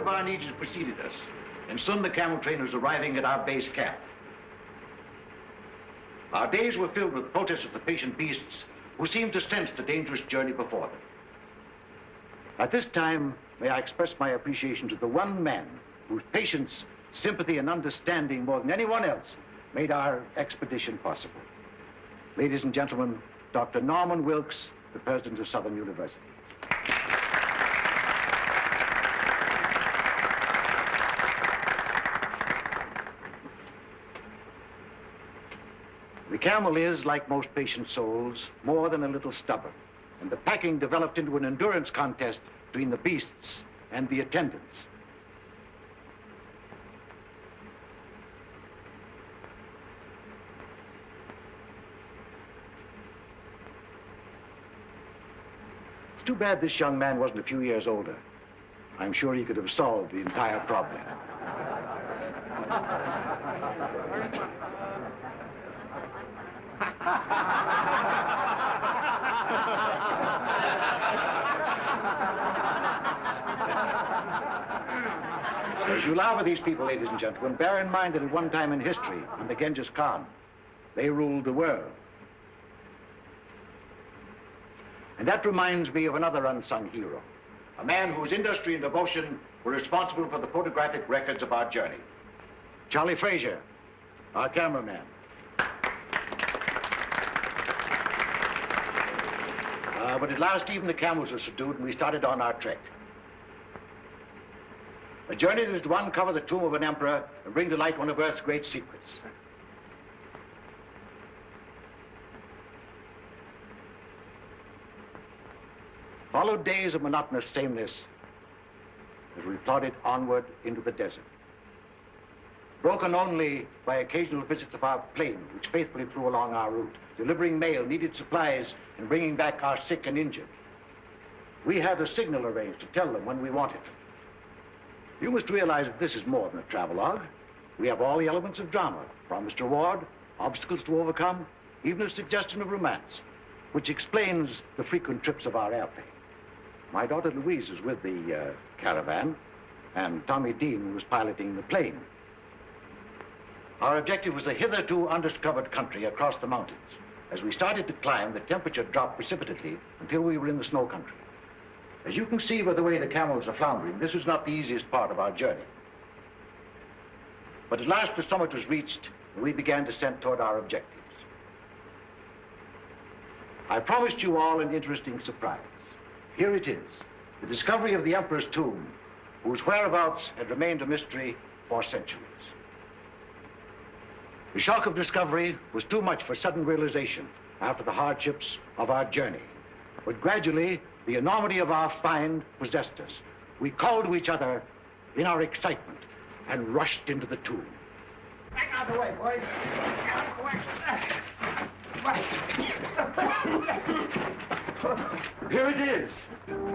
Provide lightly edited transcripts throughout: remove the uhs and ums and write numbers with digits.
of our needs had preceded us, and soon the camel train was arriving at our base camp. Our days were filled with protests of the patient beasts who seemed to sense the dangerous journey before them. At this time, may I express my appreciation to the one man whose patience, sympathy, and understanding more than anyone else made our expedition possible. Ladies and gentlemen, Dr. Norman Wilkes, the president of Southern University. The camel is, like most patient souls, more than a little stubborn, and the packing developed into an endurance contest between the beasts and the attendants. It's too bad this young man wasn't a few years older. I'm sure he could have solved the entire problem. As you laugh at these people, ladies and gentlemen, bear in mind that at one time in history, under Genghis Khan, they ruled the world. And that reminds me of another unsung hero, a man whose industry and devotion were responsible for the photographic records of our journey. Charlie Frazier, our cameraman. But at last, even the camels were subdued, and we started on our trek. A journey that is to uncover the tomb of an emperor and bring to light one of Earth's great secrets. Followed days of monotonous sameness as we plodded onward into the desert, broken only by occasional visits of our plane, which faithfully flew along our route, delivering mail, needed supplies, and bringing back our sick and injured. We had a signal arranged to tell them when we wanted them. You must realize that this is more than a travelogue. We have all the elements of drama, promised reward, obstacles to overcome, even a suggestion of romance, which explains the frequent trips of our airplane. My daughter Louise is with the caravan, and Tommy Dean was piloting the plane. Our objective was a hitherto undiscovered country across the mountains. As we started to climb, the temperature dropped precipitately until we were in the snow country. As you can see by the way the camels are floundering, this was not the easiest part of our journey. But at last the summit was reached, and we began descent toward our objectives. I promised you all an interesting surprise. Here it is, the discovery of the emperor's tomb, whose whereabouts had remained a mystery for centuries. The shock of discovery was too much for sudden realization after the hardships of our journey. But gradually, the enormity of our find possessed us. We called to each other in our excitement and rushed into the tomb. Back out of the way, boys. Out of the way. Here it is.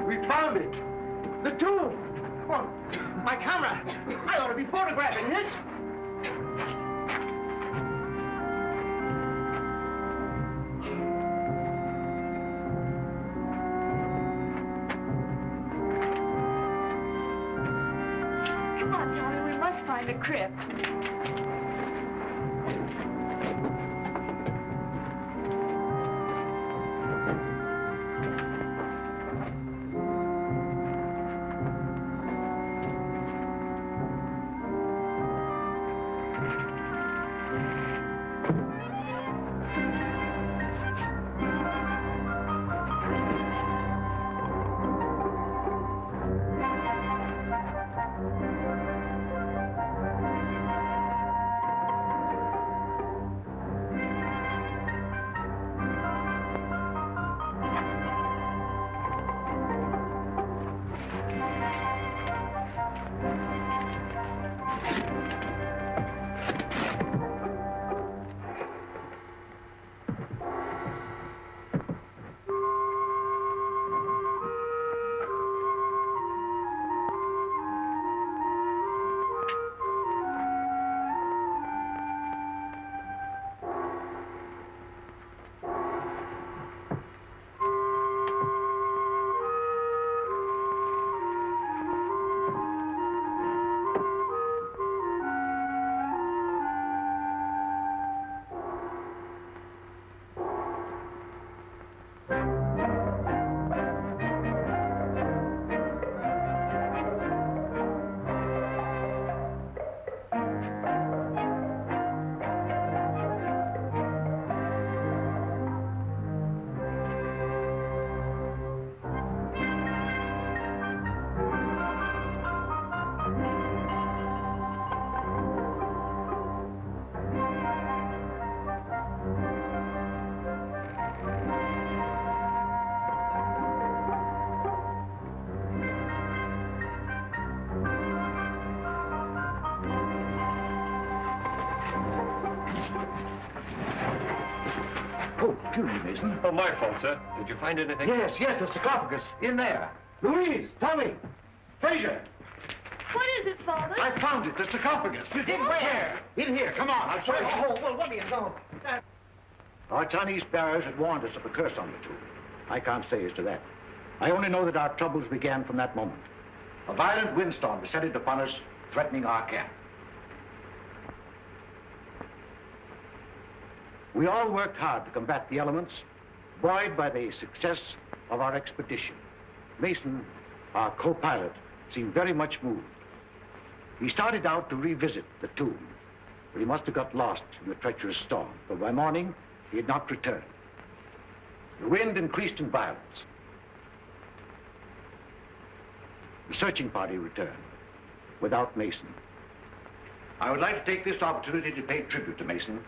We found it. The tomb. Oh, my camera. I ought to be photographing this. Come on, Tommy, we must find the crypt. opportunity, Mason. Oh, my fault, sir. Did you find anything? Yes, the sarcophagus, in there. Louise, Tommy, Fraser. What is it, Father? I found it, the sarcophagus. You did where? In here, come on, I'll show you. Oh, well, what do you know? Our Chinese bearers had warned us of a curse on the tomb. I can't say as to that. I only know that our troubles began from that moment. A violent windstorm descended upon us, threatening our camp. We all worked hard to combat the elements, buoyed by the success of our expedition. Mason, our co-pilot, seemed very much moved. He started out to revisit the tomb, but he must have got lost in the treacherous storm, for by morning, he had not returned. The wind increased in violence. The searching party returned, without Mason. I would like to take this opportunity to pay tribute to Mason,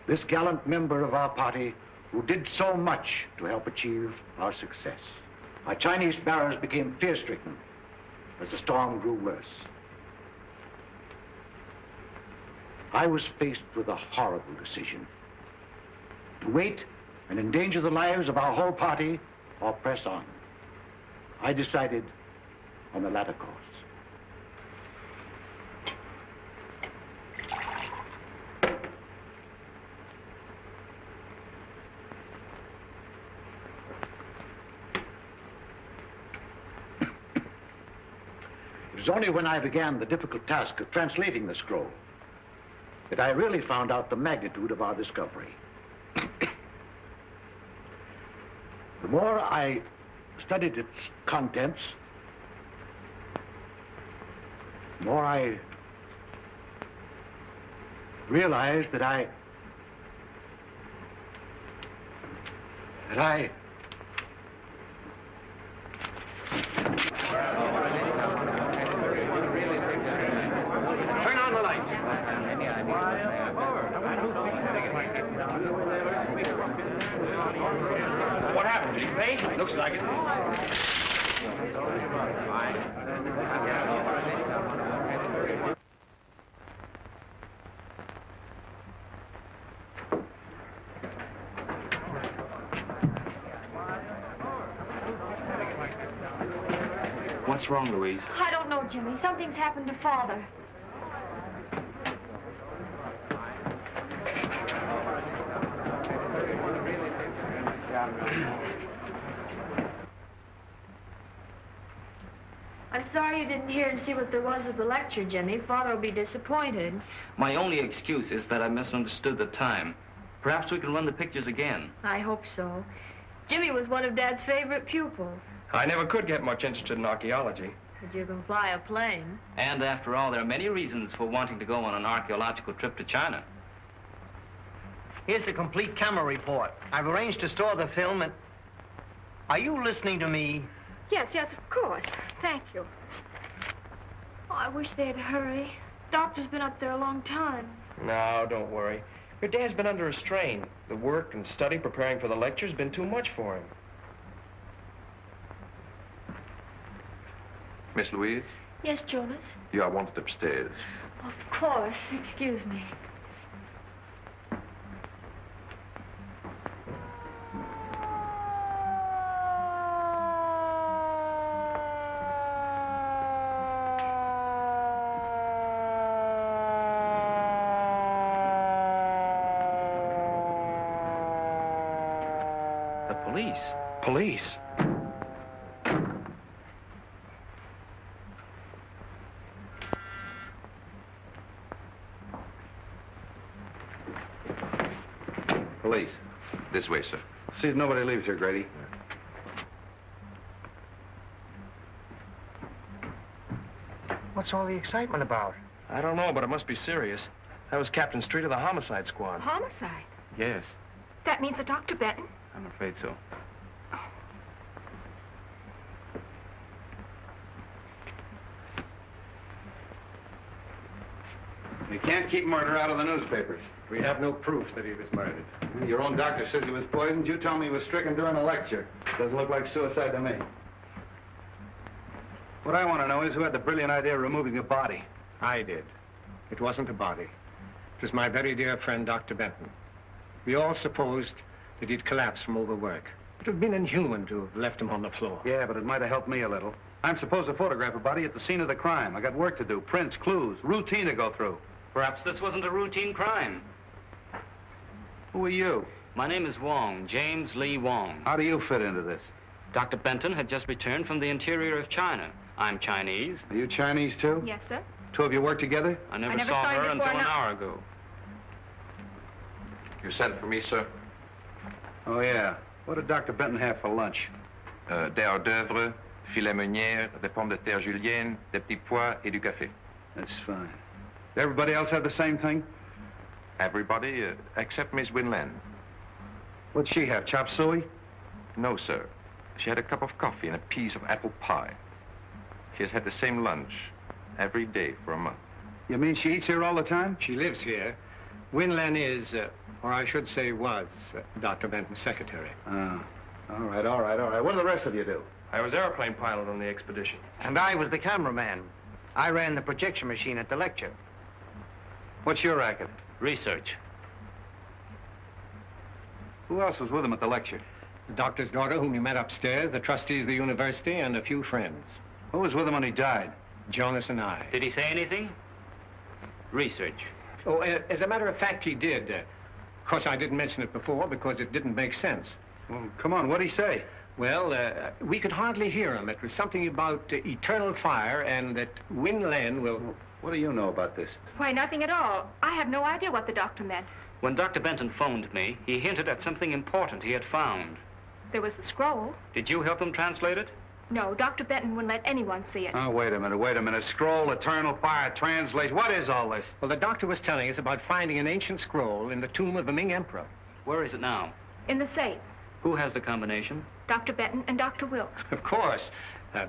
this gallant member of our party who did so much to help achieve our success. Our Chinese bearers became fear-stricken as the storm grew worse. I was faced with a horrible decision: to wait and endanger the lives of our whole party or press on. I decided on the latter course. It was only when I began the difficult task of translating the scroll that I really found out the magnitude of our discovery. The more I studied its contents, the more I realized that I Turn on the lights. What happened? Did he faint? Looks like it. What's wrong, Louise? I don't know, Jimmy. Something's happened to Father. I'm sorry you didn't hear and see what there was at the lecture, Jimmy. Father will be disappointed. My only excuse is that I misunderstood the time. Perhaps we can run the pictures again. I hope so. Jimmy was one of Dad's favorite pupils. I never could get much interested in archaeology. But you can fly a plane. And after all, there are many reasons for wanting to go on an archaeological trip to China. Here's the complete camera report. I've arranged to store the film and... Are you listening to me? Yes, of course. Thank you. Oh, I wish they'd hurry. Doctor's been up there a long time. No, don't worry. Your dad's been under a strain. The work and study preparing for the lecture's been too much for him. Miss Louise, Yes, Jonas? you are wanted upstairs. Of course. Excuse me. The police? Police? Police. This way, sir. See that nobody leaves here, Grady. What's all the excitement about? I don't know, but it must be serious. That was Captain Street of the homicide squad. Homicide? Yes, That means that Dr. Benton? I'm afraid so. You can't keep murder out of the newspapers. We have no proof that he was murdered. Your own doctor says he was poisoned. You tell me he was stricken during a lecture. Doesn't look like suicide to me. What I want to know is who had the brilliant idea of removing the body. I did. It wasn't a body. It was my very dear friend, Dr. Benton. We all supposed that he'd collapsed from overwork. It would have been inhuman to have left him on the floor. Yeah, but it might have helped me a little. I'm supposed to photograph a body at the scene of the crime. I got work to do, prints, clues, routine to go through. Perhaps this wasn't a routine crime. Who are you? My name is Wong, James Lee Wong. How do you fit into this? Dr. Benton had just returned from the interior of China. I'm Chinese. Are you Chinese, too? Yes, sir. Two of you work together? I never never saw saw you her before, until an no. hour ago. You sent for me, sir? Oh, yeah. What did Dr. Benton have for lunch? Des hors d'oeuvre, filet meunière, des pommes de terre julienne, des petits pois et du café. That's fine. Did everybody else have the same thing? Everybody except Miss Winland. What'd she have, chop suey? No, sir. She had a cup of coffee and a piece of apple pie. She has had the same lunch every day for a month. You mean she eats here all the time? She lives here. Winlan is, or I should say was, Dr. Benton's secretary. Oh. All right, all right, all right. What do the rest of you do? I was airplane pilot on the expedition. And I was the cameraman. I ran the projection machine at the lecture. What's your racket? Research. Who else was with him at the lecture? The doctor's daughter, whom you met upstairs, the trustees of the university, and a few friends. Who was with him when he died? Jonas and I. Did he say anything? Research. Oh, as a matter of fact, he did. Of course, I didn't mention it before because it didn't make sense. Well, come on, what'd he say? Well, we could hardly hear him. It was something about eternal fire and that Winlan will... What do you know about this? Why, nothing at all. I have no idea what the doctor meant. When Dr. Benton phoned me, he hinted at something important he had found. There was the scroll. Did you help him translate it? No, Dr. Benton wouldn't let anyone see it. Oh, wait a minute, wait a minute. Scroll, eternal fire, translate. What is all this? Well, the doctor was telling us about finding an ancient scroll in the tomb of the Ming Emperor. Where is it now? In the safe. Who has the combination? Dr. Benton and Dr. Wilkes. Of course.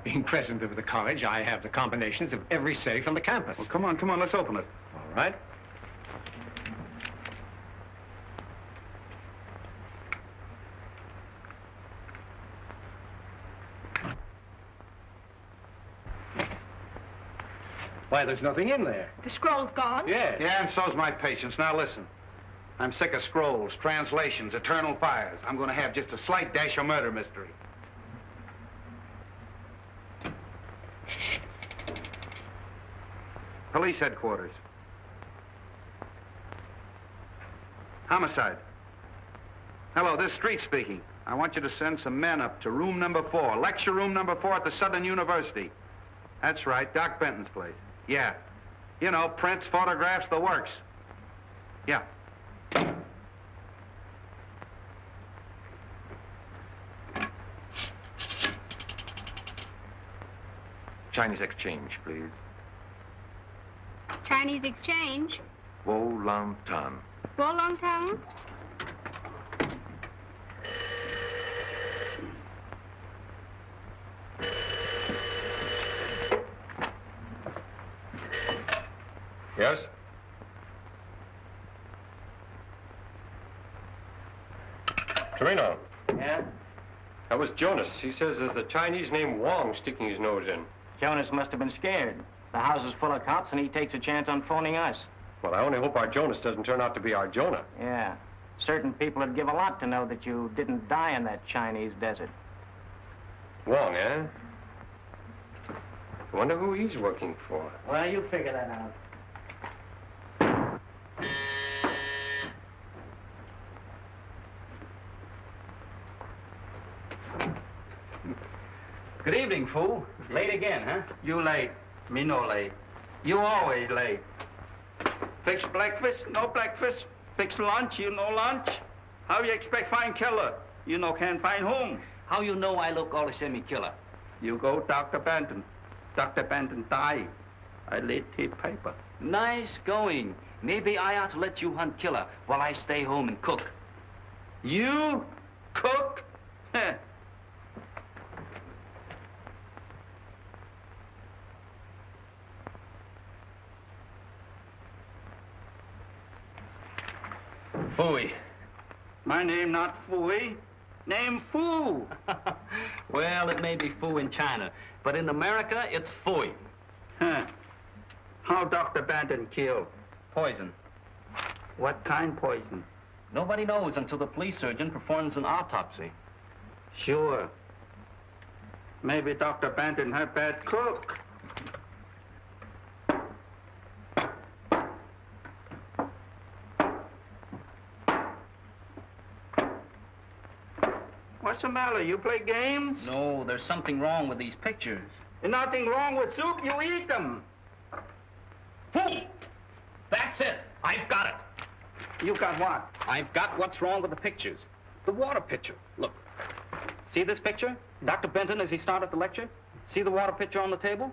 Being president of the college, I have the combinations of every safe on the campus. Well, come on, let's open it. All right. Why, there's nothing in there. The scroll's gone? Yes. Yeah, and so's my patience. Now listen. I'm sick of scrolls, translations, eternal fires. I'm going to have just a slight dash of murder mystery. Police headquarters. Homicide. Hello, this is Street speaking. I want you to send some men up to room number 4, lecture room number 4 at the Southern University. That's right, Doc Benton's place. Yeah. You know, prints, photographs, the works. Yeah. Chinese exchange, please. Chinese exchange. Wholantan. Wholongtown. Yes? Torino. Yeah? That was Jonas. He says there's a Chinese named Wong sticking his nose in. Jonas must have been scared. The house is full of cops, and he takes a chance on phoning us. Well, I only hope our Jonas doesn't turn out to be our Jonah. Yeah. Certain people would give a lot to know that you didn't die in that Chinese desert. Wong, eh? I wonder who he's working for. Well, you figure that out. Good evening, fool. Late again, huh? You late. Me no late. You always late. Fix breakfast, no breakfast. Fix lunch, you no lunch. How you expect find killer? You no can't find whom. How you know I look all the same killer? You go Dr. Benton. Dr. Benton die. I lit his paper. Nice going. Maybe I ought to let you hunt killer while I stay home and cook. You cook? Heh. Fooey. My name not Fooey. Name Foo. Well, it may be foo in China, but in America, it's fooey. Huh. How Dr. Benton killed? Poison. What kind poison? Nobody knows until the police surgeon performs an autopsy. Sure. Maybe Dr. Benton had bad cook. What's the matter? You play games? No, there's something wrong with these pictures. There's nothing wrong with soup. You eat them. Fool! That's it. I've got it. You got what? I've got what's wrong with the pictures. The water pitcher. Look. See this picture? Dr. Benton as he started the lecture? See the water pitcher on the table?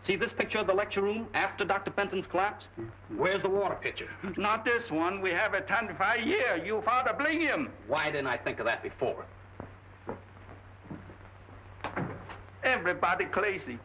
See this picture of the lecture room after Dr. Benton's collapse? Where's the water pitcher? Not this one. We have it 25 years. You father bring him. Why didn't I think of that before? Everybody crazy.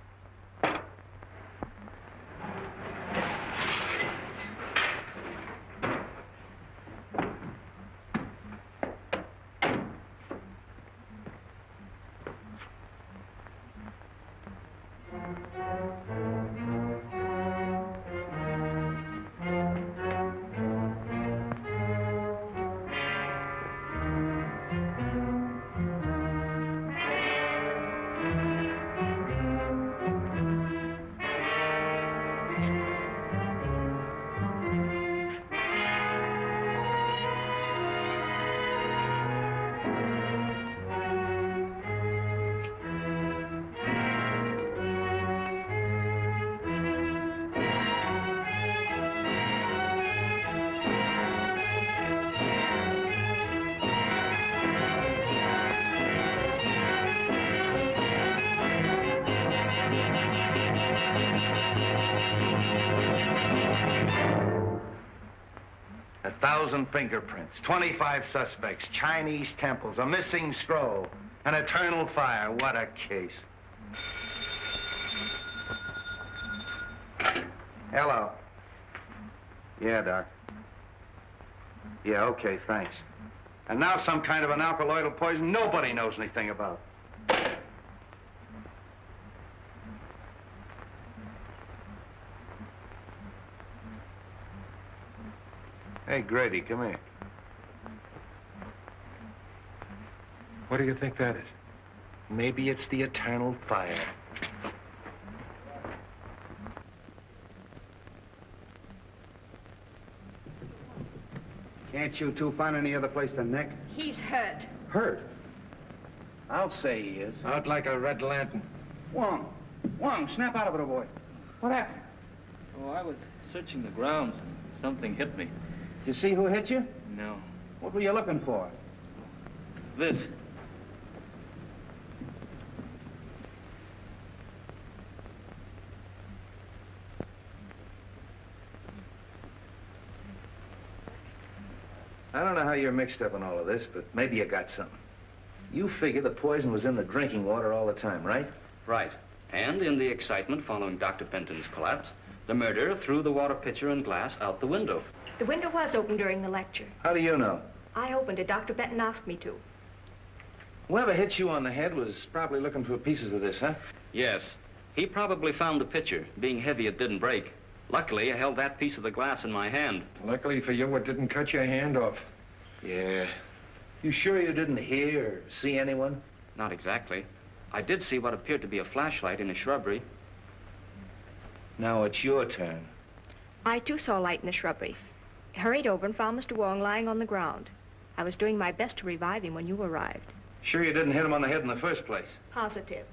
Fingerprints, 25 suspects, Chinese temples, a missing scroll, an eternal fire. What a case. Hello. Yeah, Doc. Yeah, okay, thanks. And now some kind of an alkaloidal poison nobody knows anything about. Hey, Grady, come here. What do you think that is? Maybe it's the eternal fire. Can't you two find any other place than Nick? He's hurt. Hurt? I'll say he is. Out like a red lantern. Wong, snap out of it, old boy. What happened? Oh, I was searching the grounds and something hit me. Did you see who hit you? No. What were you looking for? This. I don't know how you're mixed up in all of this, but maybe you got something. You figure the poison was in the drinking water all the time, right? Right. And in the excitement following Dr. Benton's collapse, the murderer threw the water pitcher and glass out the window. The window was open during the lecture. How do you know? I opened it. Dr. Benton asked me to. Whoever hit you on the head was probably looking for pieces of this, huh? Yes. He probably found the pitcher. Being heavy, it didn't break. Luckily, I held that piece of the glass in my hand. Luckily for you, it didn't cut your hand off. Yeah. You sure you didn't hear or see anyone? Not exactly. I did see what appeared to be a flashlight in a shrubbery. Now it's your turn. I, too, saw a light in the shrubbery. Hurried over and found Mr. Wong lying on the ground. I was doing my best to revive him when you arrived. Sure you didn't hit him on the head in the first place? Positive.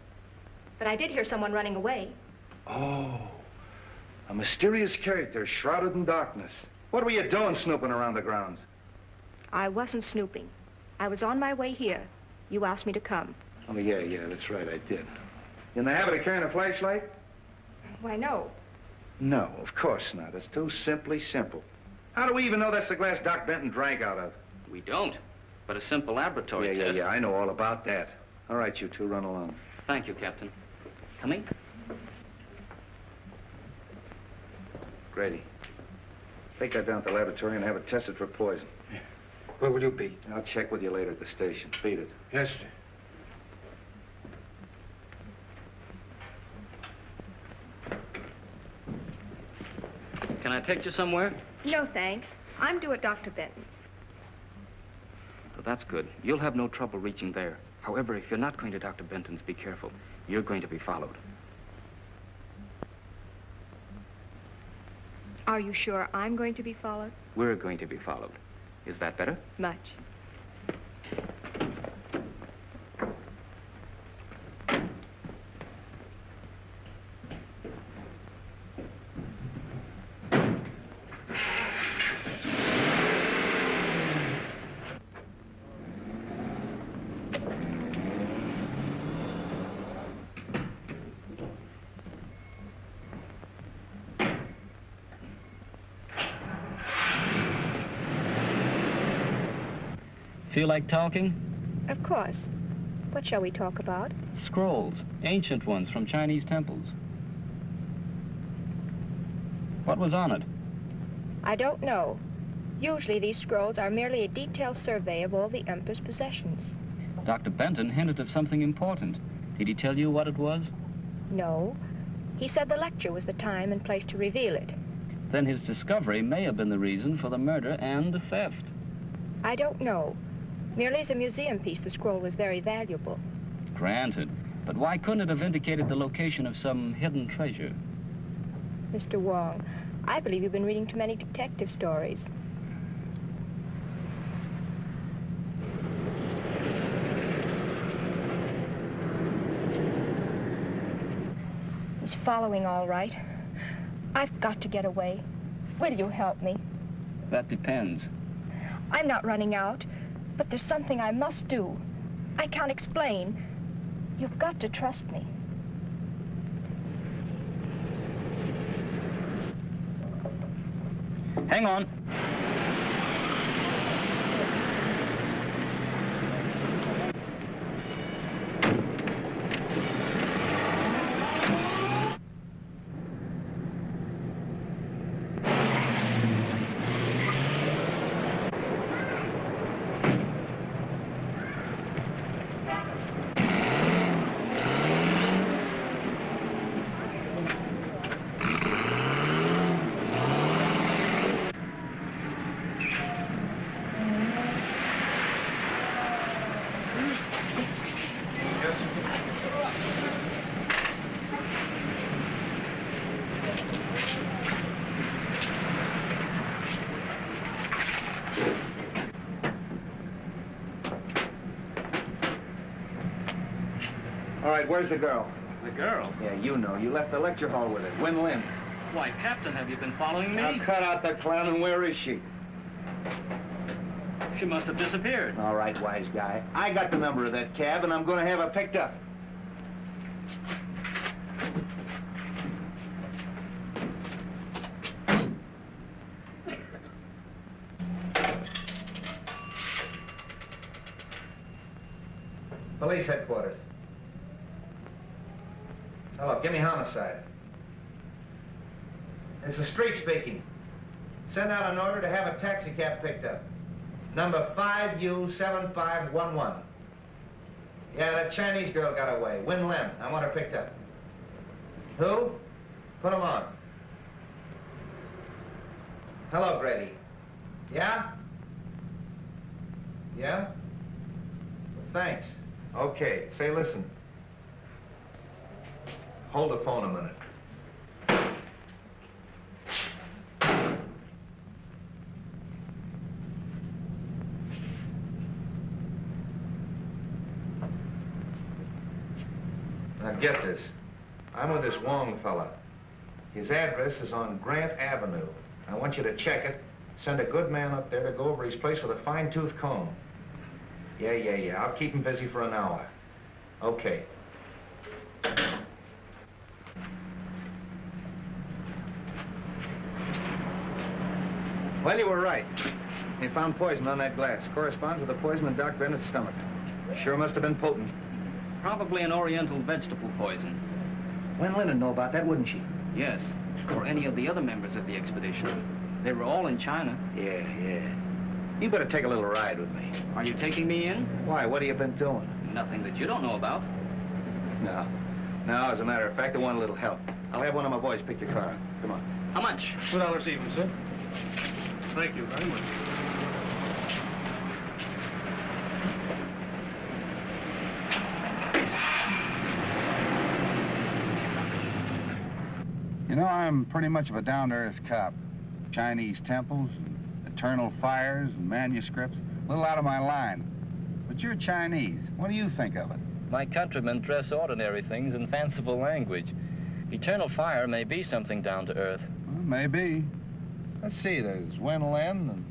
But I did hear someone running away. Oh. A mysterious character shrouded in darkness. What were you doing snooping around the grounds? I wasn't snooping. I was on my way here. You asked me to come. Oh, yeah, that's right, I did. You in the habit of carrying a flashlight? Why, no. No, of course not. It's too simply simple. How do we even know that's the glass Doc Benton drank out of? We don't. But a simple laboratory test. Yeah, I know all about that. All right, you two, run along. Thank you, Captain. Coming? Grady, take that down to the laboratory and have it tested for poison. Yeah. Where will you be? I'll check with you later at the station. Beat it. Yes, sir. Can I take you somewhere? No, thanks. I'm due at Dr. Benton's. That's good. You'll have no trouble reaching there. However, if you're not going to Dr. Benton's, be careful. You're going to be followed. Are you sure I'm going to be followed? We're going to be followed. Is that better? Much. Feel like talking? Of course. What shall we talk about? Scrolls, ancient ones from Chinese temples. What was on it? I don't know. Usually these scrolls are merely a detailed survey of all the Emperor's possessions. Dr. Benton hinted of something important. Did he tell you what it was? No. He said the lecture was the time and place to reveal it. Then his discovery may have been the reason for the murder and the theft. I don't know. Merely as a museum piece, the scroll was very valuable. Granted. But why couldn't it have indicated the location of some hidden treasure? Mr. Wong, I believe you've been reading too many detective stories. He's following all right. I've got to get away. Will you help me? That depends. I'm not running out, but there's something I must do. I can't explain. You've got to trust me. Hang on. All right, where's the girl? The girl? Yeah, you know. You left the lecture hall with her. Win Lin. Why, Captain, have you been following me? Now cut out the clown, and where is she? She must have disappeared. All right, wise guy. I got the number of that cab, and I'm going to have her picked up. Police headquarters. Hello, give me homicide. It's the street speaking. Send out an order to have a taxi cab picked up. Number 5U7511. Yeah, that Chinese girl got away. Win Lin. I want her picked up. Who? Put him on. Hello, Grady. Yeah? Yeah? Thanks. Okay, say listen. Hold the phone a minute. Now get this. I'm with this Wong fella. His address is on Grant Avenue. I want you to check it. Send a good man up there to go over his place with a fine-tooth comb. Yeah. I'll keep him busy for an hour. Okay. Well, you were right. They found poison on that glass. Corresponds with the poison in Doc Bennett's stomach. Sure must have been potent. Probably an oriental vegetable poison. Wen Lin would know about that, wouldn't she? Yes. Or any of the other members of the expedition. They were all in China. Yeah. You better take a little ride with me. Are you taking me in? Why? What have you been doing? Nothing that you don't know about. No, as a matter of fact, I want a little help. I'll have one of my boys pick your car up. Come on. How much? $2 even, sir. Thank you very much. know, I'm pretty much of a down-to-earth cop. Chinese temples, and eternal fires, and manuscripts. A little out of my line. But you're Chinese. What do you think of it? My countrymen dress ordinary things in fanciful language. Eternal fire may be something down to earth. Well, maybe. Let's see, there's Wen Lin, and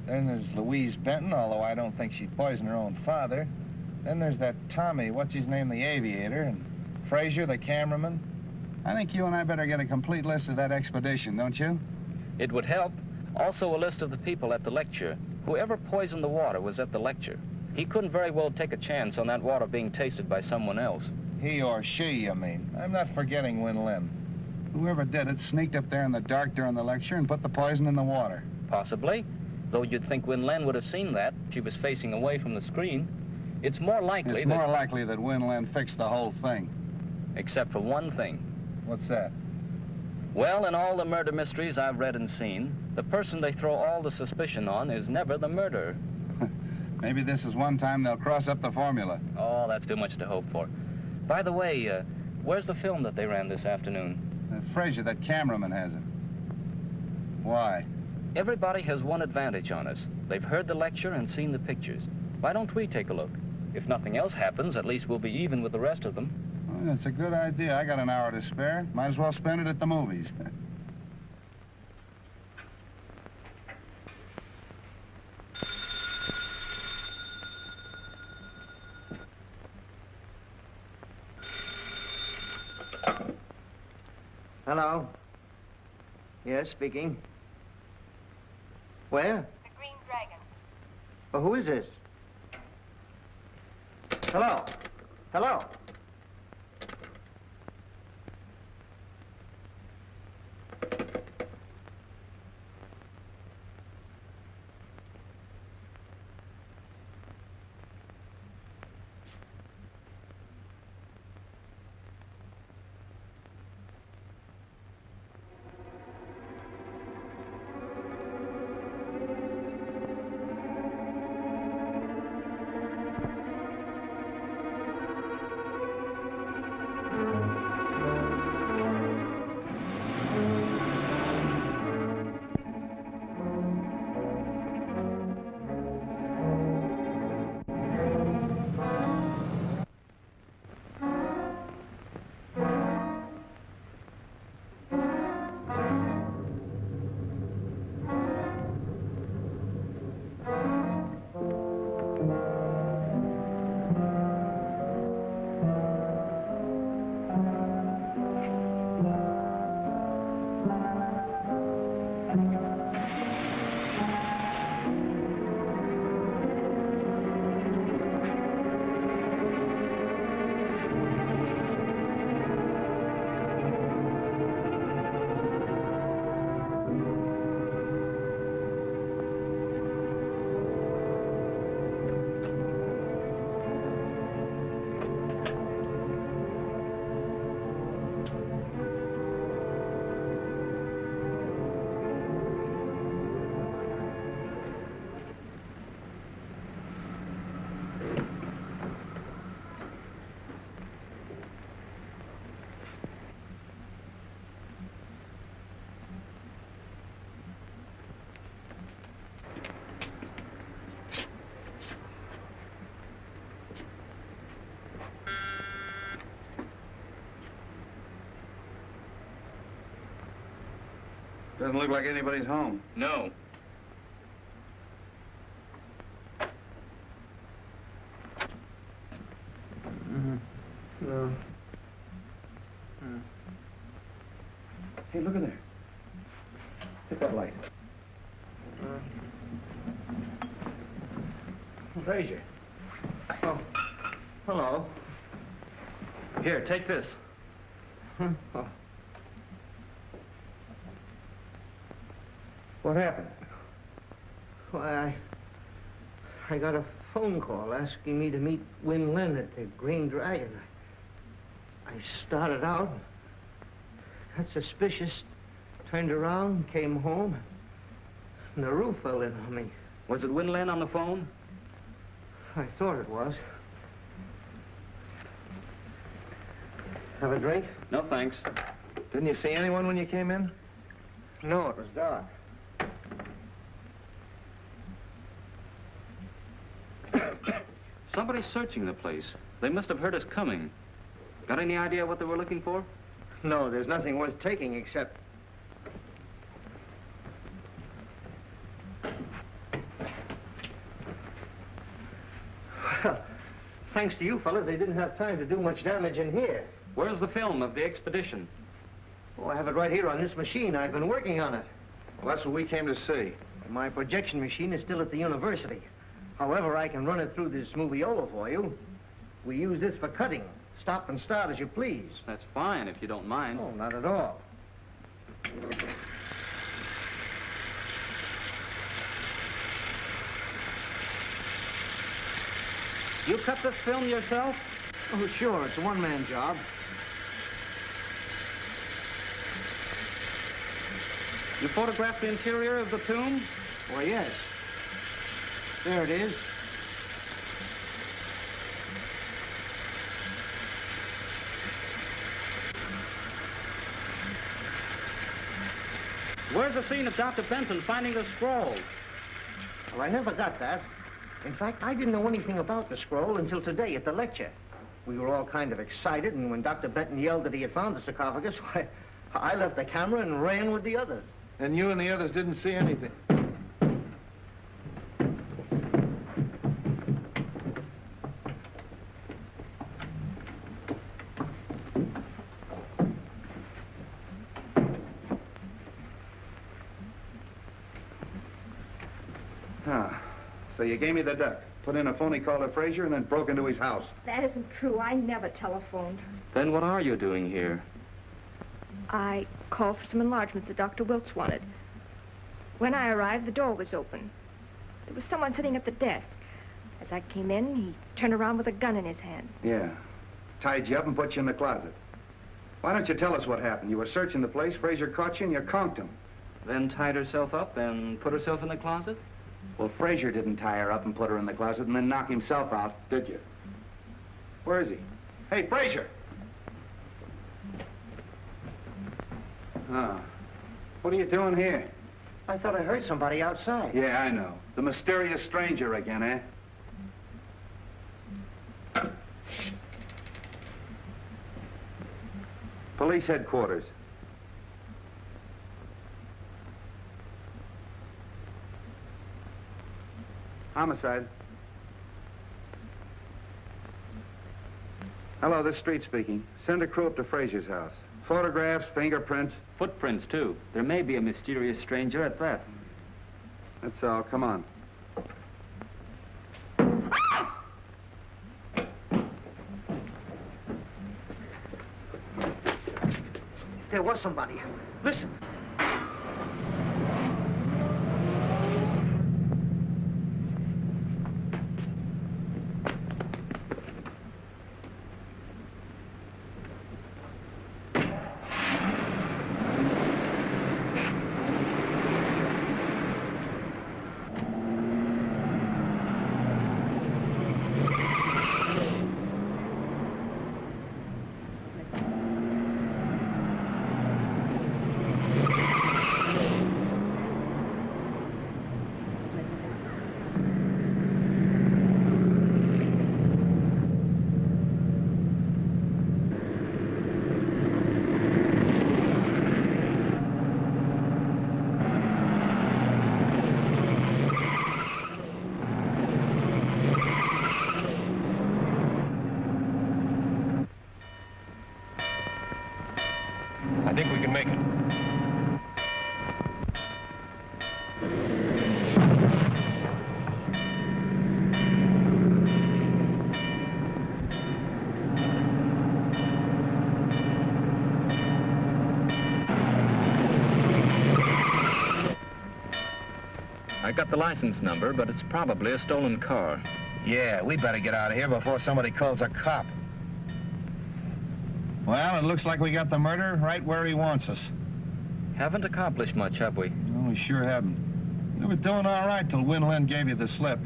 then there's Louise Benton, although I don't think she poisoned her own father. Then there's that Tommy, what's his name, the aviator, and Frazier, the cameraman. I think you and I better get a complete list of that expedition, don't you? It would help. Also a list of the people at the lecture. Whoever poisoned the water was at the lecture. He couldn't very well take a chance on that water being tasted by someone else. He or she, you mean? I'm not forgetting Wen Lin. Whoever did it sneaked up there in the dark during the lecture and put the poison in the water. Possibly. Though you'd think Wen Lin would have seen that. She was facing away from the screen. It's more likely It's more likely that Wen Lin fixed the whole thing. Except for one thing. What's that? Well, in all the murder mysteries I've read and seen, the person they throw all the suspicion on is never the murderer. Maybe this is one time they'll cross up the formula. Oh, that's too much to hope for. By the way, where's the film that they ran this afternoon? Frazier, that cameraman has it. Why? Everybody has one advantage on us. They've heard the lecture and seen the pictures. Why don't we take a look? If nothing else happens, at least we'll be even with the rest of them. Well, that's a good idea. I got an hour to spare. Might as well spend it at the movies. Hello? Yes, speaking. Where? The Green Dragon. Well, who is this? Hello? Hello? Doesn't look like anybody's home. No. No. Hey, look at there. Hit that light. Frazier. Oh, hello. Here, take this. Oh. What happened? Why, I got a phone call asking me to meet Wen Lin at the Green Dragon. I started out, got suspicious, turned around, came home, and the roof fell in on me. Was it Wen Lin on the phone? I thought it was. Have a drink? No, thanks. Didn't you see anyone when you came in? No, it was dark. Somebody's searching the place. They must have heard us coming. Got any idea what they were looking for? No, there's nothing worth taking except... Well, thanks to you fellas, they didn't have time to do much damage in here. Where's the film of the expedition? Oh, I have it right here on this machine. I've been working on it. Well, that's what we came to see. My projection machine is still at the university. However, I can run it through this moviola for you. We use this for cutting. Stop and start as you please. That's fine, if you don't mind. Oh, not at all. You cut this film yourself? Oh, sure. It's a one-man job. You photographed the interior of the tomb? Why, yes. There it is. Where's the scene of Dr. Benton finding the scroll? Well, I never got that. In fact, I didn't know anything about the scroll until today at the lecture. We were all kind of excited, and when Dr. Benton yelled that he had found the sarcophagus, why, I left the camera and ran with the others. And you and the others didn't see anything? So you gave me the duck, put in a phony call to Frazier, and then broke into his house. That isn't true. I never telephoned. Then what are you doing here? I called for some enlargements that Dr. Wilkes wanted. When I arrived, the door was open. There was someone sitting at the desk. As I came in, he turned around with a gun in his hand. Yeah. Tied you up and put you in the closet. Why don't you tell us what happened? You were searching the place, Frazier caught you, and you conked him. Then tied herself up and put herself in the closet? Well, Frazier didn't tie her up and put her in the closet and then knock himself out, did you? Where is he? Hey, Frazier! Ah. What are you doing here? I thought I heard somebody outside. Yeah, I know. The mysterious stranger again, eh? Police headquarters. Homicide. Hello, this is Street speaking. Send a crew up to Frazier's house. Photographs, fingerprints. Footprints, too. There may be a mysterious stranger at that. That's all. Come on. There was somebody. Listen. I think we can make it. I got the license number, but it's probably a stolen car. Yeah, we better get out of here before somebody calls a cop. Well, it looks like we got the murderer right where he wants us. Haven't accomplished much, have we? No, we sure haven't. We were doing all right till Win Lin gave you the slip.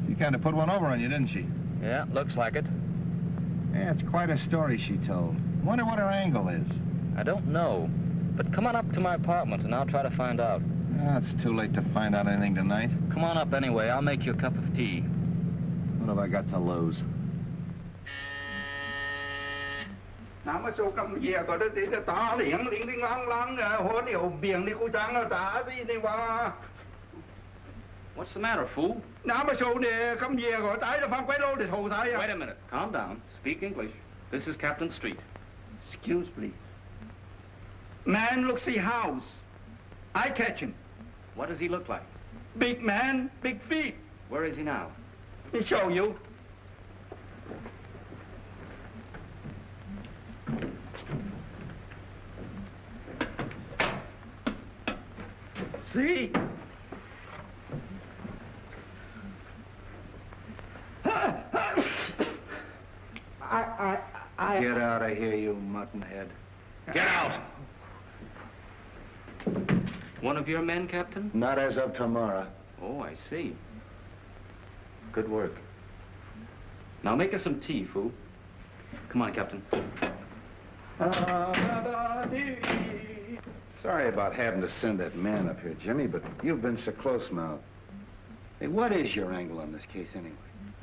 She kind of put one over on you, didn't she? Yeah, looks like it. Yeah, it's quite a story she told. Wonder what her angle is. I don't know. But come on up to my apartment and I'll try to find out. Oh, it's too late to find out anything tonight. Come on up anyway. I'll make you a cup of tea. What have I got to lose? Nào mà số cầm về có đấy thì ta liền liền liền lăng lăng hổ điều biển đi cô trắng ta gì đi qua. What's the matter, fool? Nào mà số này cầm về có tái là phang quay lô để thầu tái. Wait a minute. Calm down. Speak English. This is Captain Street. Excuse please. Man looks the house. I catch him. What does he look like? Big man, big feet. Where is he now? Let me show you. See? Get out of here, you muttonhead. Get out! One of your men, Captain? Not as of tomorrow. Oh, I see. Good work. Now make us some tea, fool. Come on, Captain. Sorry about having to send that man up here, Jimmy, but you've been so close now. Hey, what is your angle on this case, anyway?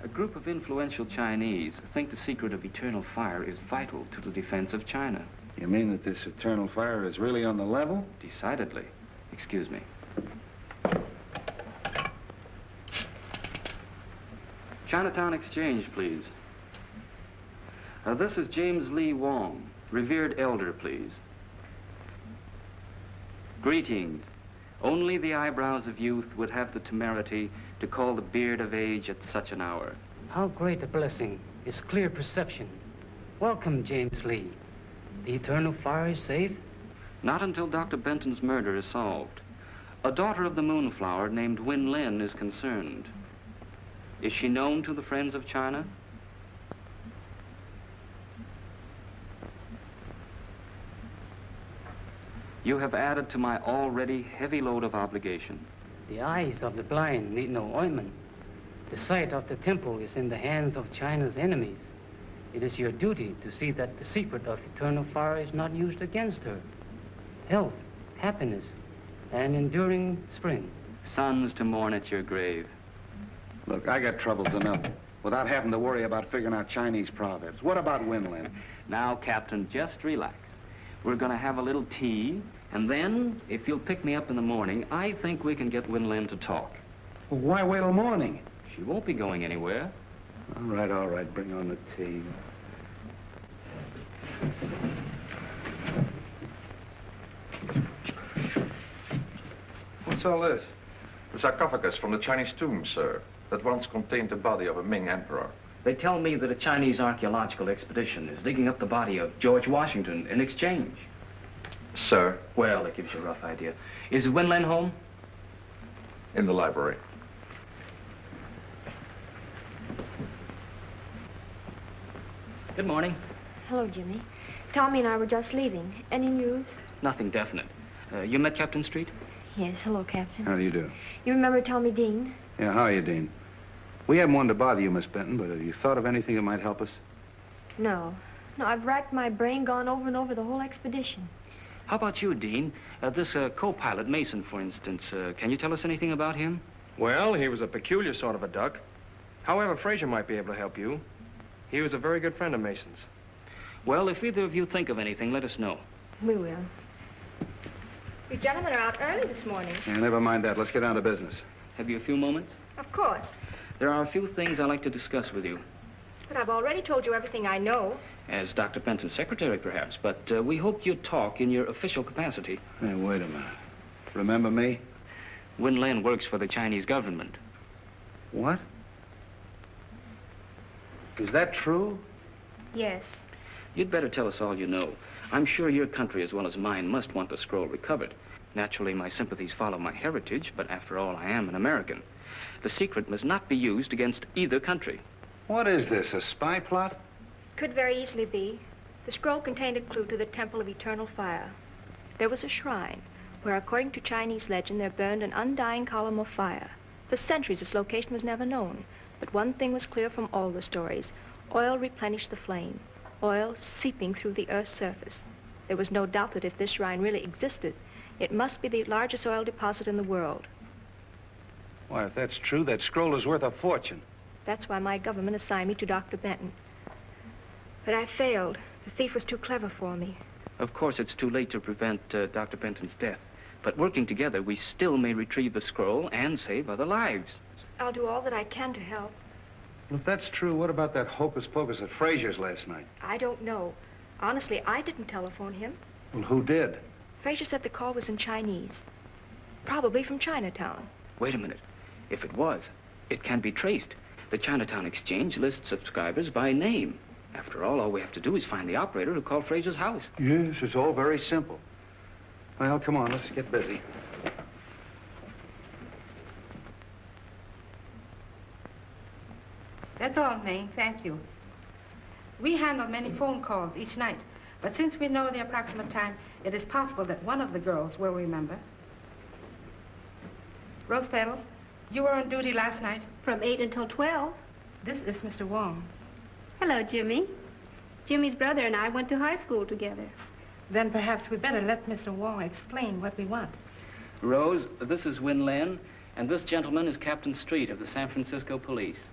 A group of influential Chinese think the secret of eternal fire is vital to the defense of China. You mean that this eternal fire is really on the level? Decidedly. Excuse me. Chinatown Exchange, please. This is James Lee Wong, revered elder, please. Greetings. Only the eyebrows of youth would have the temerity to call the beard of age at such an hour. How great a blessing is clear perception. Welcome, James Lee. The eternal fire is safe? Not until Dr. Benton's murder is solved. A daughter of the Moonflower named Win Lin is concerned. Is she known to the friends of China? You have added to my already heavy load of obligation. The eyes of the blind need no ointment. The sight of the temple is in the hands of China's enemies. It is your duty to see that the secret of eternal fire is not used against her. Health, happiness, and enduring spring. Sons to mourn at your grave. Look, I got troubles enough without having to worry about figuring out Chinese proverbs. What about Winland? Now, Captain, just relax. We're going to have a little tea, and then, if you'll pick me up in the morning, I think we can get Winland to talk. Well, why wait till morning? She won't be going anywhere. All right. Bring on the tea. What's all this? The sarcophagus from the Chinese tomb, sir, that once contained the body of a Ming emperor. They tell me that a Chinese archaeological expedition is digging up the body of George Washington in exchange. Sir? Well, that gives you a rough idea. Is Winland home? In the library. Good morning. Hello, Jimmy. Tommy and I were just leaving. Any news? Nothing definite. You met Captain Street? Yes, hello, Captain. How do you do? You remember Tommy Dean? Yeah, how are you, Dean? We haven't wanted to bother you, Miss Benton, but have you thought of anything that might help us? No. No, I've racked my brain, gone over and over the whole expedition. How about you, Dean? This co-pilot, Mason, for instance. Can you tell us anything about him? Well, he was a peculiar sort of a duck. However, Fraser might be able to help you. He was a very good friend of Mason's. Well, if either of you think of anything, let us know. We will. You gentlemen are out early this morning. Yeah, never mind that. Let's get down to business. Have you a few moments? Of course. There are a few things I'd like to discuss with you. But I've already told you everything I know. As Dr. Benton's secretary, perhaps, but we hoped you'd talk in your official capacity. Hey, wait a minute. Remember me? Winland works for the Chinese government. What? Is that true? Yes. You'd better tell us all you know. I'm sure your country, as well as mine, must want the scroll recovered. Naturally, my sympathies follow my heritage, but after all, I am an American. The secret must not be used against either country. What is this, a spy plot? Could very easily be. The scroll contained a clue to the Temple of Eternal Fire. There was a shrine where, according to Chinese legend, there burned an undying column of fire. For centuries, its location was never known. But one thing was clear from all the stories. Oil replenished the flame. Oil seeping through the Earth's surface. There was no doubt that if this shrine really existed, it must be the largest oil deposit in the world. Why, if that's true, that scroll is worth a fortune. That's why my government assigned me to Dr. Benton. But I failed. The thief was too clever for me. Of course, it's too late to prevent Dr. Benton's death. But working together, we still may retrieve the scroll and save other lives. I'll do all that I can to help. Well, if that's true, what about that hocus pocus at Frazier's last night? I don't know. Honestly, I didn't telephone him. Well, who did? Frazier said the call was in Chinese. Probably from Chinatown. Wait a minute. If it was, it can be traced. The Chinatown Exchange lists subscribers by name. After all we have to do is find the operator who called Frazier's house. Yes, it's all very simple. Well, come on, let's get busy. That's all, May. Thank you. We handle many phone calls each night, but since we know the approximate time, it is possible that one of the girls will remember. Rose Petal, you were on duty last night? From 8 until 12. This is Mr. Wong. Hello, Jimmy. Jimmy's brother and I went to high school together. Then perhaps we better let Mr. Wong explain what we want. Rose, this is Win Lin, and this gentleman is Captain Street of the San Francisco Police.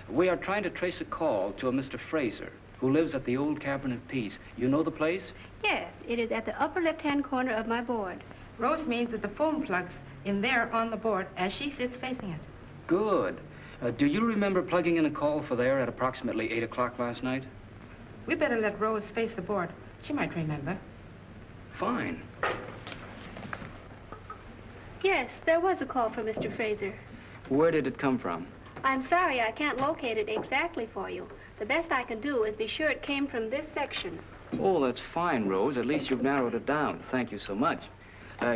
We are trying to trace a call to a Mr. Fraser, who lives at the old Cavern of Peace. You know the place? Yes, it is at the upper left-hand corner of my board. Rose means that the phone plug's in there on the board as she sits facing it. Good. Do you remember plugging in a call for there at approximately 8 o'clock last night? We better let Rose face the board. She might remember. Fine. Yes, there was a call from Mr. Fraser. Where did it come from? I'm sorry I can't locate it exactly for you. The best I can do is be sure it came from this section. Oh, that's fine, Rose. At least you've narrowed it down. Thank you so much.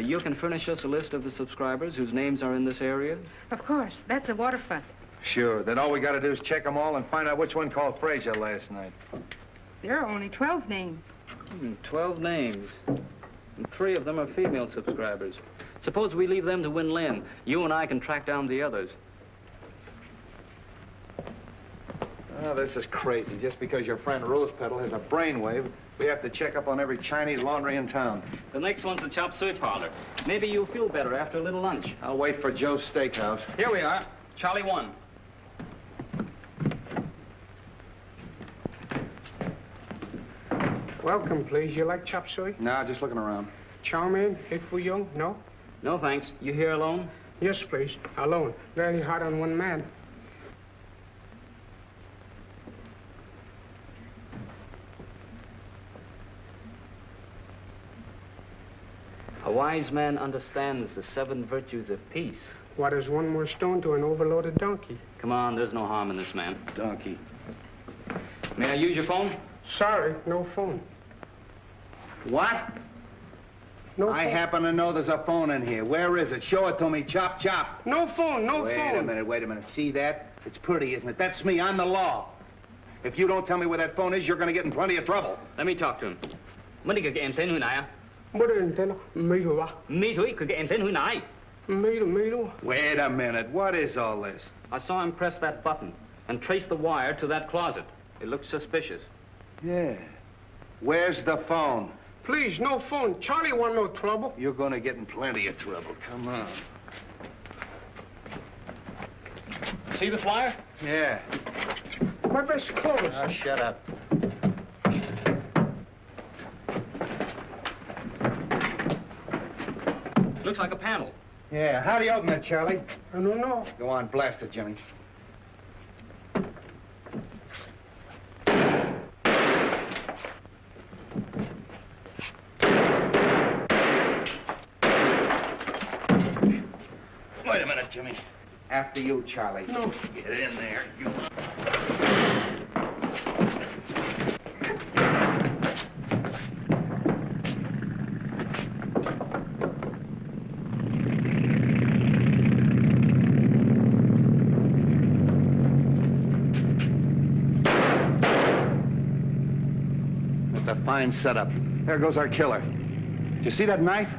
You can furnish us a list of the subscribers whose names are in this area? Of course. That's the waterfront. Sure. Then all we got to do is check them all and find out which one called Frazier last night. There are only 12 names. 12 names. And 3 of them are female subscribers. Suppose we leave them to Win Lin. You and I can track down the others. Oh, this is crazy. Just because your friend Rose Petal has a brainwave, we have to check up on every Chinese laundry in town. The next one's the chop suey parlor. Maybe you'll feel better after a little lunch. I'll wait for Joe's Steakhouse. Here we are. Charlie 1. Welcome, please. You like chop suey? No, just looking around. Chow mein, hit for young? No? No, thanks. You here alone? Yes, please. Alone. Very hard on one man. A wise man understands the 7 virtues of peace. What is one more stone to an overloaded donkey? Come on, there's no harm in this man. Donkey. May I use your phone? Sorry, no phone. What? No I phone. happen to know there's a phone in here. Where is it? Show it to me. Chop, chop. No phone, no phone. Wait a minute. See that? It's pretty, isn't it? That's me. I'm the law. If you don't tell me where that phone is, you're going to get in plenty of trouble. Let me talk to him. Wait a minute. What is all this? I saw him press that button and trace the wire to that closet. It looks suspicious. Yeah. Where's the phone? Please, no phone. Charlie want no trouble. You're going to get in plenty of trouble. Come on. See the flyer? Yeah. My best clothes. Oh, shut up. Looks like a panel. Yeah. How do you open it, Charlie? I don't know. Go on, blast it, Jimmy. Wait a minute, Jimmy. After you, Charlie. No. Get in there, you. That's a fine setup. There goes our killer. Did you see that knife?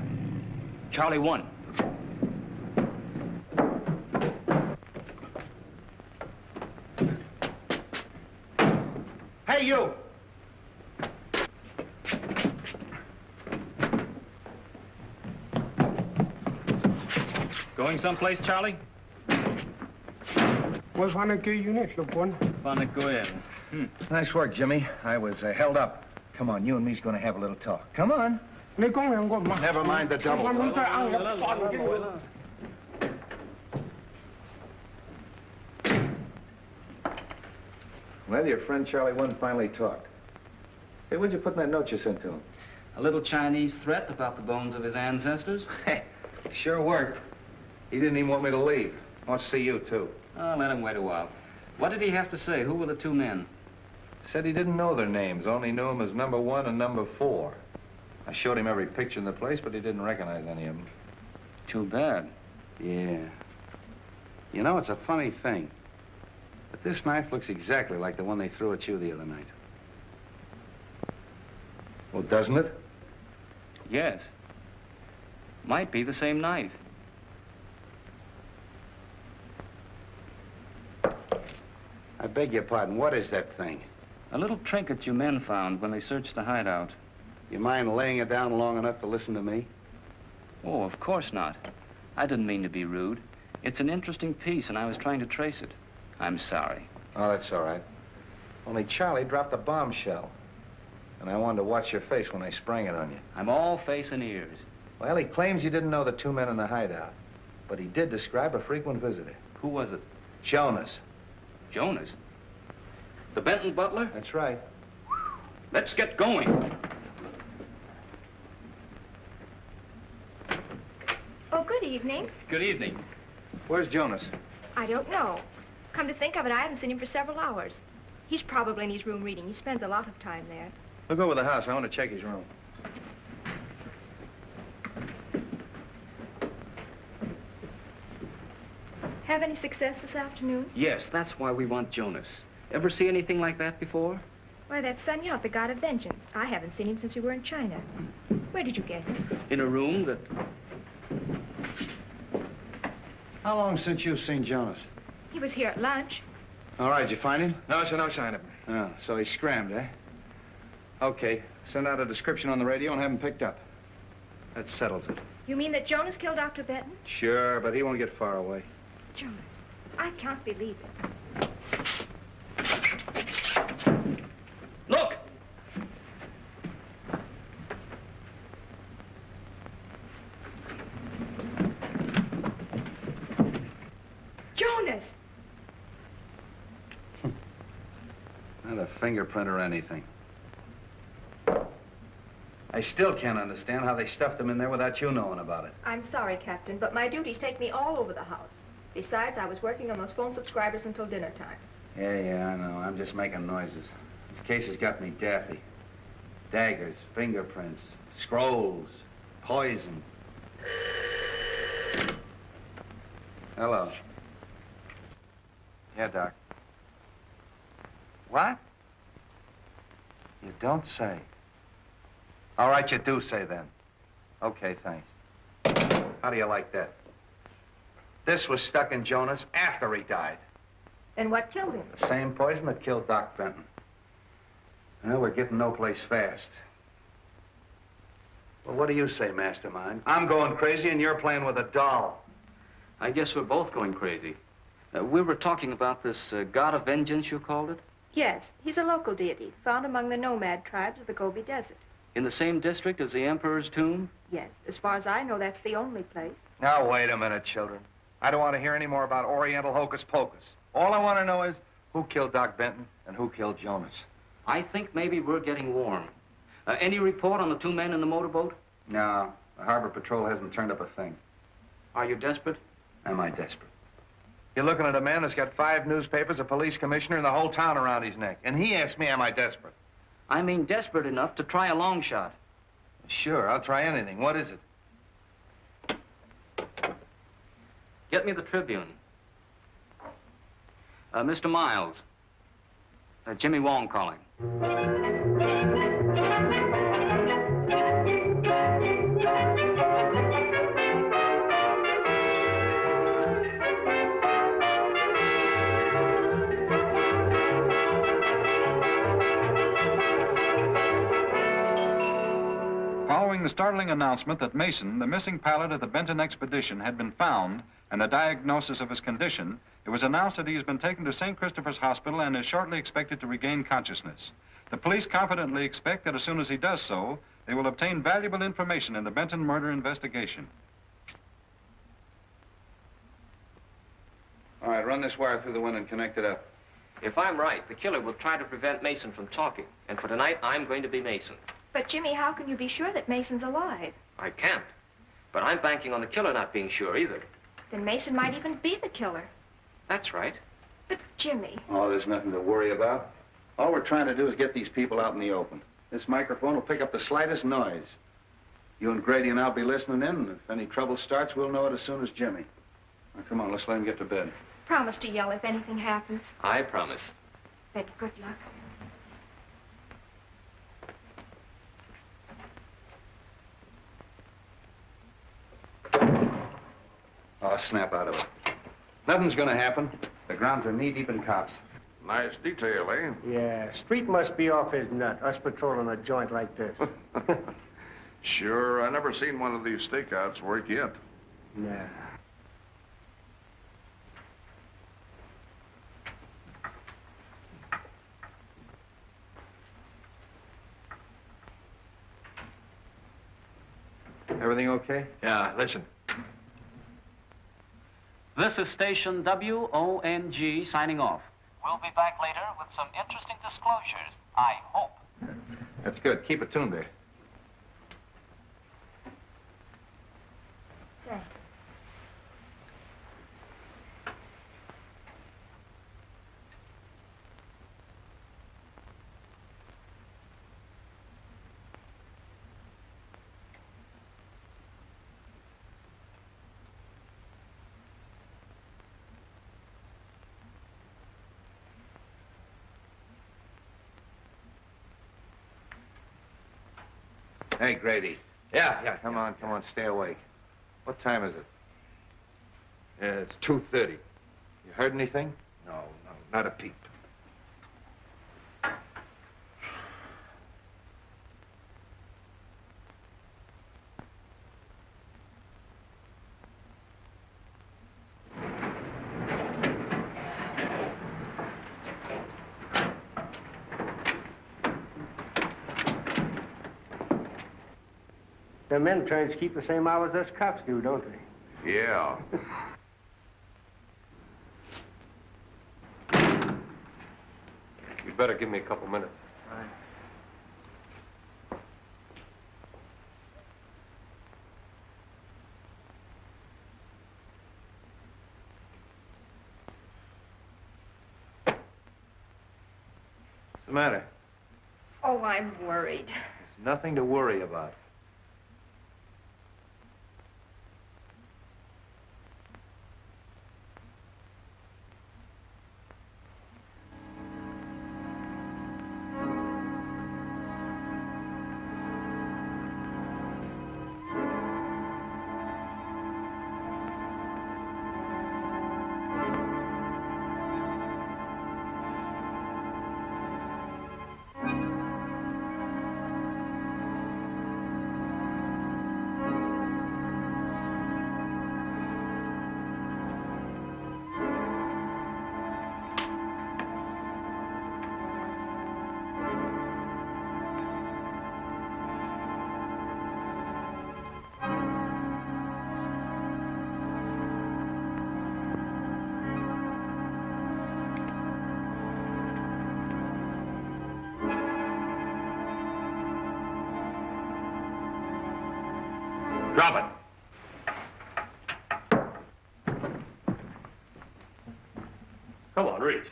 Charlie 1. Hey, you! Going someplace, Charlie? Was one of unit, look one. Nice work, Jimmy. I was held up. Come on, you and me's gonna have a little talk. Come on. Never mind the double. Well, your friend Charlie One finally talked. Hey, what'd you put in that note you sent to him? A little Chinese threat about the bones of his ancestors. Hey, sure worked. He didn't even want me to leave. Wants to see you, too. Oh, let him wait a while. What did he have to say? Who were the two men? Said he didn't know their names, only knew them as number 1 and number 4. I showed him every picture in the place, but he didn't recognize any of them. Too bad. Yeah. You know, it's a funny thing. But this knife looks exactly like the one they threw at you the other night. Well, doesn't it? Yes. Might be the same knife. I beg your pardon, what is that thing? A little trinket you men found when they searched the hideout. You mind laying it down long enough to listen to me? Oh, of course not. I didn't mean to be rude. It's an interesting piece, and I was trying to trace it. I'm sorry. Oh, that's all right. Only Charlie dropped a bombshell. And I wanted to watch your face when I sprang it on you. I'm all face and ears. Well, he claims you didn't know the two men in the hideout. But he did describe a frequent visitor. Who was it? Jonas. Jonas? The Benton butler? That's right. Let's get going. Oh, good evening. Good evening. Where's Jonas? I don't know. Come to think of it, I haven't seen him for several hours. He's probably in his room reading. He spends a lot of time there. Look over the house. I want to check his room. Have any success this afternoon? Yes, that's why we want Jonas. Ever see anything like that before? Why, that's Sun Yat, the god of vengeance. I haven't seen him since we were in China. Where did you get him? In a room that... How long since you've seen Jonas? He was here at lunch. All right, did you find him? No, sir, no sign of him. Oh, so he scrammed, eh? Okay, send out a description on the radio and have him picked up. That settles it. You mean that Jonas killed Dr. Benton? Sure, but he won't get far away. Jonas, I can't believe it. Look! Jonas! Not a fingerprint or anything. I still can't understand how they stuffed him in there without you knowing about it. I'm sorry, Captain, but my duties take me all over the house. Besides, I was working on those phone subscribers until dinner time. Yeah, I know. I'm just making noises. This case has got me daffy. Daggers, fingerprints, scrolls, poison. Hello. Yeah, Doc. What? You don't say. All right, you do say then. Okay, thanks. How do you like that? This was stuck in Jonas after he died. Then what killed him? The same poison that killed Doc Benton. Well, we're getting no place fast. Well, what do you say, Mastermind? I'm going crazy and you're playing with a doll. I guess we're both going crazy. We were talking about this god of vengeance, you called it? Yes, he's a local deity, found among the nomad tribes of the Gobi Desert. In the same district as the Emperor's tomb? Yes, as far as I know, that's the only place. Now, wait a minute, children. I don't want to hear any more about Oriental hocus pocus. All I want to know is who killed Doc Benton and who killed Jonas. I think maybe we're getting warm. Any report on the two men in the motorboat? No, the Harbor Patrol hasn't turned up a thing. Are you desperate? Am I desperate? You're looking at a man that's got 5 newspapers, a police commissioner, and the whole town around his neck. And he asked me, am I desperate? I mean desperate enough to try a long shot. Sure, I'll try anything. What is it? Get me the Tribune. Mr. Miles. Jimmy Wong calling. Following the startling announcement that Mason, the missing pilot of the Benton expedition, had been found and the diagnosis of his condition, it was announced that he has been taken to St. Christopher's Hospital and is shortly expected to regain consciousness. The police confidently expect that as soon as he does so, they will obtain valuable information in the Benton murder investigation. All right, run this wire through the window and connect it up. If I'm right, the killer will try to prevent Mason from talking. And for tonight, I'm going to be Mason. But, Jimmy, how can you be sure that Mason's alive? I can't. But I'm banking on the killer not being sure either. Then Mason might even be the killer. That's right. But, Jimmy... Oh, there's nothing to worry about. All we're trying to do is get these people out in the open. This microphone will pick up the slightest noise. You and Grady and I'll be listening in, and if any trouble starts, we'll know it as soon as Jimmy. Now, come on, let's let him get to bed. Promise to yell if anything happens. I promise. Then good luck. Oh, snap out of it. Nothing's gonna happen. The grounds are knee-deep in cops. Nice detail, eh? Yeah, Street must be off his nut, us patrolling a joint like this. Sure, I never seen one of these stakeouts work yet. Nah. Everything okay? Yeah, listen. This is station WONG signing off. We'll be back later with some interesting disclosures, I hope. That's good. Keep it tuned there. Say. Hey, Grady. Yeah. Come on, stay awake. What time is it? It's 2:30. You heard anything? No, not a peep. Them interns keep the same hours us cops do, don't they? Yeah. You'd better give me a couple minutes. All right. What's the matter? Oh, I'm worried. There's nothing to worry about. Drop it. Come on, reach.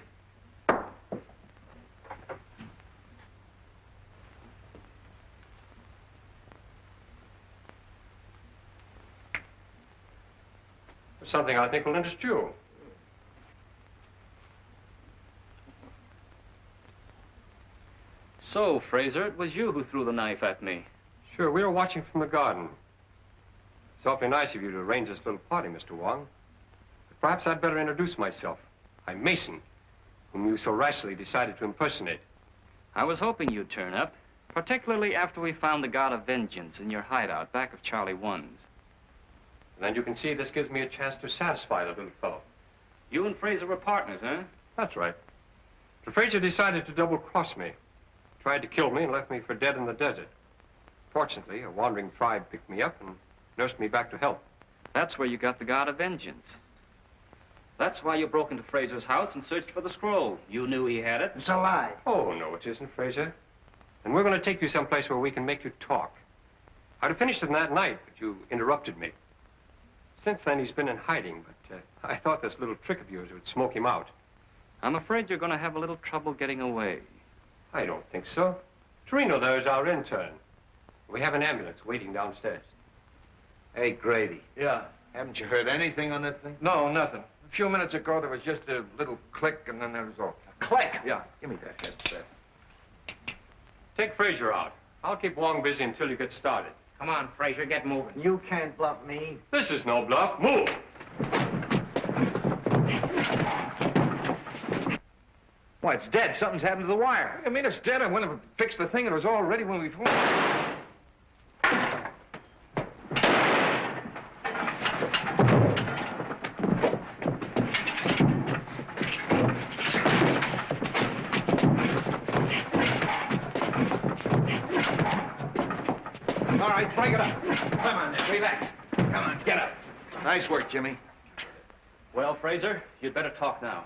There's something I think will interest you. So, Fraser, it was you who threw the knife at me. Sure, we were watching from the garden. It's awfully nice of you to arrange this little party, Mr. Wong. But perhaps I'd better introduce myself. I'm Mason, whom you so rashly decided to impersonate. I was hoping you'd turn up. Particularly after we found the God of Vengeance in your hideout back of Charlie 1's. Then you can see this gives me a chance to satisfy the little fellow. You and Fraser were partners, huh? That's right. But Fraser decided to double-cross me. Tried to kill me and left me for dead in the desert. Fortunately, a wandering tribe picked me up and nursed me back to health. That's where you got the God of Vengeance. That's why you broke into Fraser's house and searched for the scroll. You knew he had it. It's a lie. Oh, no, it isn't, Fraser. And we're going to take you someplace where we can make you talk. I'd have finished it that night, but you interrupted me. Since then, he's been in hiding, but I thought this little trick of yours would smoke him out. I'm afraid you're going to have a little trouble getting away. I don't think so. Torino there is our intern. We have an ambulance waiting downstairs. Hey, Grady. Yeah. Haven't you heard anything on that thing? No, nothing. A few minutes ago, there was just a little click, and then there was all. A click? Yeah. Give me that headset. Take Fraser out. I'll keep Wong busy until you get started. Come on, Fraser, get moving. You can't bluff me. This is no bluff. Move! Why, it's dead. Something's happened to the wire. I mean, it's dead. I went and fixed the thing, and it was all ready when we phoned. All right, break it up. Come on, now, relax. Come on, get up. Nice work, Jimmy. Well, Fraser, you'd better talk now.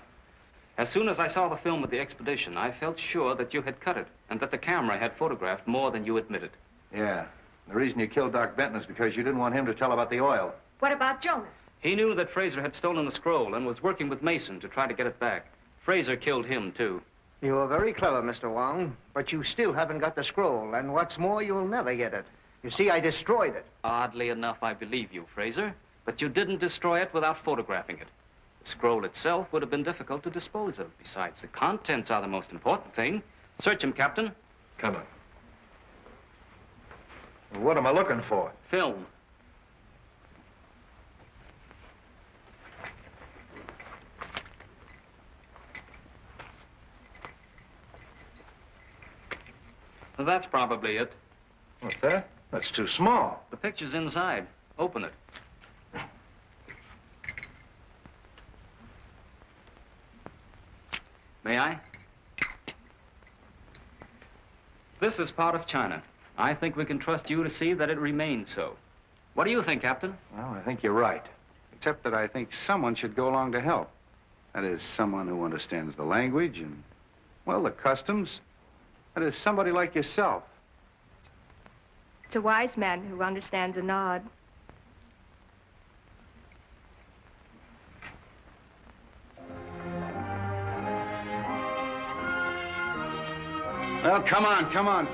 As soon as I saw the film of the expedition, I felt sure that you had cut it and that the camera had photographed more than you admitted. Yeah. The reason you killed Doc Benton is because you didn't want him to tell about the oil. What about Jonas? He knew that Fraser had stolen the scroll and was working with Mason to try to get it back. Fraser killed him, too. You are very clever, Mr. Wong, but you still haven't got the scroll, and what's more, you'll never get it. You see, I destroyed it. Oddly enough, I believe you, Fraser, but you didn't destroy it without photographing it. The scroll itself would have been difficult to dispose of. Besides, the contents are the most important thing. Search him, Captain. Come on. What am I looking for? Film. Well, that's probably it. What's that? That's too small. The picture's inside. Open it. May I? This is part of China. I think we can trust you to see that it remains so. What do you think, Captain? Well, I think you're right. Except that I think someone should go along to help. That is, someone who understands the language and, well, the customs. That is, somebody like yourself. It's a wise man who understands a nod. Well, come on, come on.